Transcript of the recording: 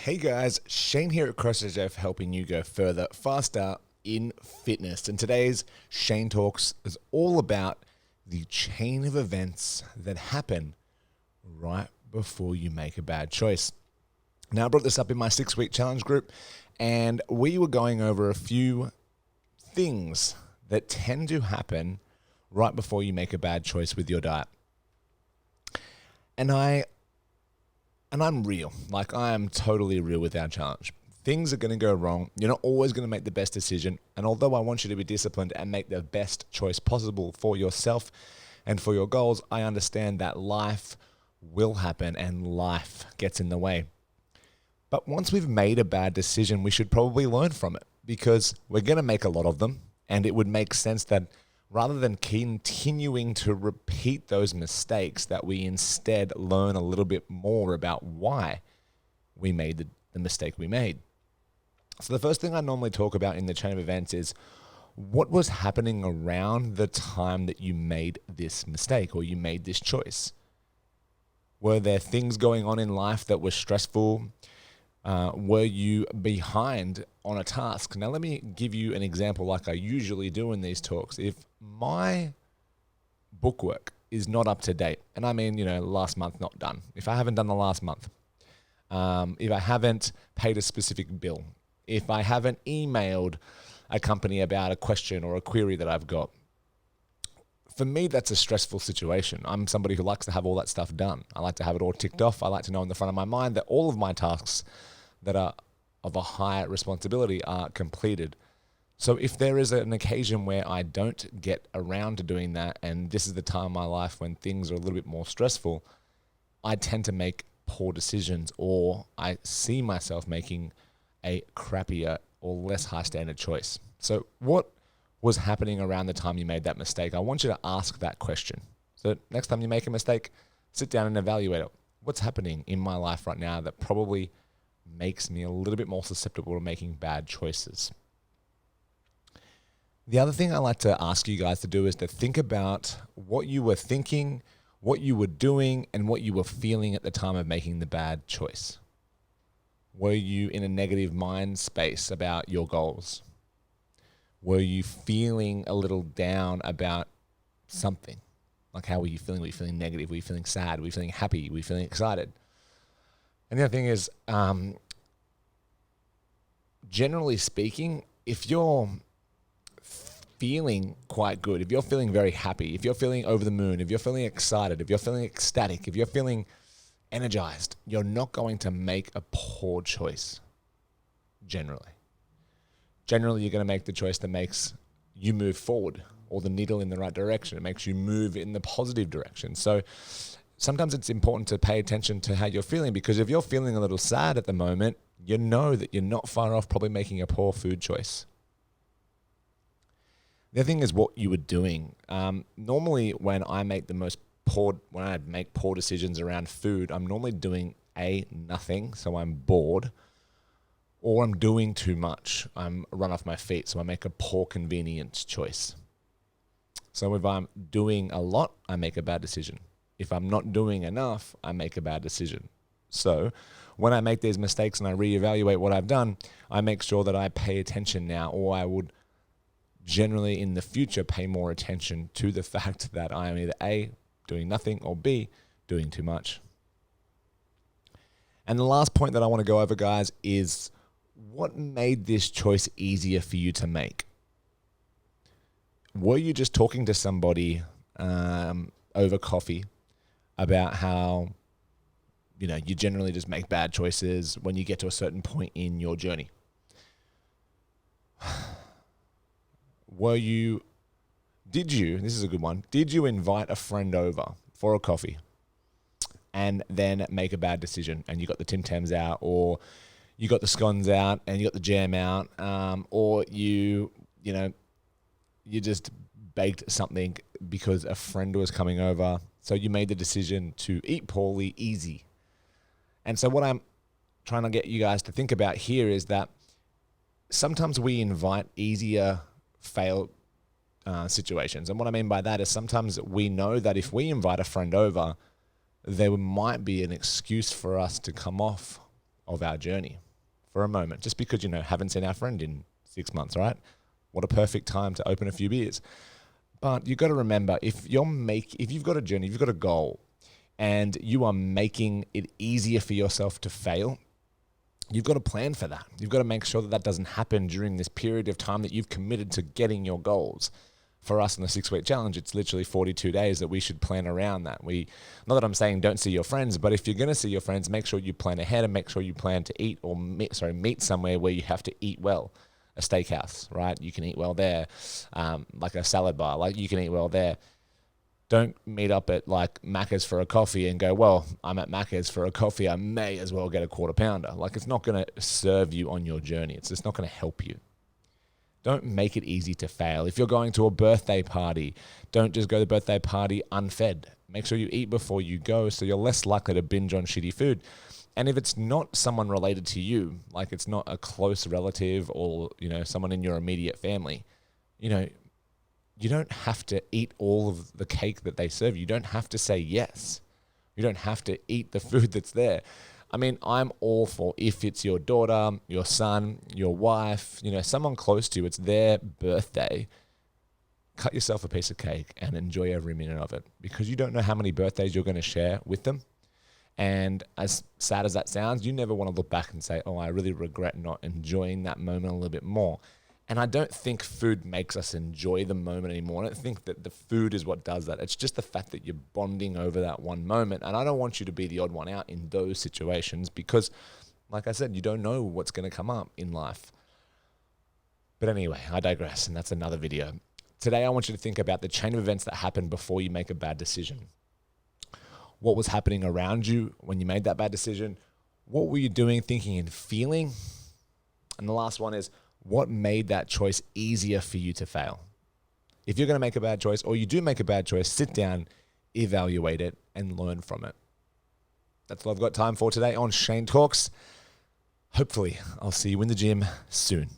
Hey guys, Shane here at CrossFit Jeff, helping you go further, faster in fitness. And today's Shane Talks is all about the chain of events that happen right before you make a bad choice. Now, I brought this up in my 6-week challenge group, and we were going over a few things that tend to happen right before you make a bad choice with your diet. And I'm real. I am totally real with our challenge. Things are going to go wrong. You're not always going to make the best decision. And although I want you to be disciplined and make the best choice possible for yourself and for your goals, I understand that life will happen and life gets in the way. But once we've made a bad decision, we should probably learn from it, because we're going to make a lot of them. And it would make sense that rather than continuing to repeat those mistakes, that we instead learn a little bit more about why we made the mistake we made. So the first thing I normally talk about in the chain of events is what was happening around the time that you made this mistake or you made this choice. Were there things going on in life that were stressful? Were you behind on a task? Now, let me give you an example like I usually do in these talks. If my bookwork is not up to date, and I mean, last month not done. If I haven't done the last month, if I haven't paid a specific bill, if I haven't emailed a company about a question or a query that I've got, for me, that's a stressful situation. I'm somebody who likes to have all that stuff done. I like to have it all ticked off. I like to know in the front of my mind that all of my tasks that are of a high responsibility are completed. So if there is an occasion where I don't get around to doing that, and this is the time in my life when things are a little bit more stressful, I tend to make poor decisions, or I see myself making a crappier or less high standard choice. So what was happening around the time you made that mistake? I want you to ask that question. So next time you make a mistake, sit down and evaluate it. What's happening in my life right now that probably makes me a little bit more susceptible to making bad choices? The other thing I like to ask you guys to do is to think about what you were thinking, what you were doing, and what you were feeling at the time of making the bad choice. Were you in a negative mind space about your goals? Were you feeling a little down about something? Like, how were you feeling? Were you feeling negative? Were you feeling sad? Were you feeling happy? Were you feeling excited? And the other thing is, generally speaking, if you're feeling quite good, if you're feeling very happy, if you're feeling over the moon, if you're feeling excited, if you're feeling ecstatic, if you're feeling energized, you're not going to make a poor choice, generally. Generally, you're going to make the choice that makes you move forward, or the needle in the right direction. It makes you move in the positive direction. So sometimes it's important to pay attention to how you're feeling, because if you're feeling a little sad at the moment, you know that you're not far off probably making a poor food choice. The other thing is what you were doing. Normally, when I make poor decisions around food, I'm normally doing nothing, so I'm bored, or I'm doing too much. I'm run off my feet, so I make a poor convenience choice. So if I'm doing a lot, I make a bad decision. If I'm not doing enough, I make a bad decision. So when I make these mistakes and I reevaluate what I've done, I make sure that I pay attention now, or I would generally in the future pay more attention to the fact that I am either A, doing nothing, or B, doing too much. And the last point that I want to go over, guys, is what made this choice easier for you to make? Were you just talking to somebody over coffee about how you generally just make bad choices when you get to a certain point in your journey? This is a good one, did you invite a friend over for a coffee and then make a bad decision, and you got the Tim Tams out, or you got the scones out and you got the jam out, or you just baked something because a friend was coming over, so you made the decision to eat poorly, easy. And so what I'm trying to get you guys to think about here is that sometimes we invite easier fail situations. And what I mean by that is sometimes we know that if we invite a friend over, there might be an excuse for us to come off of our journey for a moment, just because, haven't seen our friend in 6 months, right? What a perfect time to open a few beers. But you've got to remember, if you've got a journey, if you've got a goal, and you are making it easier for yourself to fail, you've got to plan for that. You've got to make sure that that doesn't happen during this period of time that you've committed to getting your goals. For us in the 6-week challenge, it's literally 42 days that we should plan around that. Not that I'm saying don't see your friends, but if you're going to see your friends, make sure you plan ahead and make sure you plan to eat or meet somewhere where you have to eat well. A steakhouse, right? You can eat well there. Like a salad bar, like you can eat well there. Don't meet up at like Macca's for a coffee and go, well, I'm at Macca's for a coffee, I may as well get a quarter pounder. Like, it's not going to serve you on your journey. It's just not going to help you. Don't make it easy to fail. If you're going to a birthday party, don't just go to the birthday party unfed. Make sure you eat before you go so you're less likely to binge on shitty food. And if it's not someone related to you, like it's not a close relative or, someone in your immediate family, you don't have to eat all of the cake that they serve. You don't have to say yes. You don't have to eat the food that's there. I mean, I'm all for, if it's your daughter, your son, your wife, someone close to you, it's their birthday, cut yourself a piece of cake and enjoy every minute of it, because you don't know how many birthdays you're going to share with them. And as sad as that sounds, you never want to look back and say, oh, I really regret not enjoying that moment a little bit more. And I don't think food makes us enjoy the moment anymore. I don't think that the food is what does that. It's just the fact that you're bonding over that one moment. And I don't want you to be the odd one out in those situations because, like I said, you don't know what's going to come up in life. But anyway, I digress, and that's another video. Today, I want you to think about the chain of events that happen before you make a bad decision. What was happening around you when you made that bad decision? What were you doing, thinking, and feeling? And the last one is, what made that choice easier for you to fail? If you're going to make a bad choice, or you do make a bad choice, sit down, evaluate it, and learn from it. That's all I've got time for today on Shane Talks. Hopefully, I'll see you in the gym soon.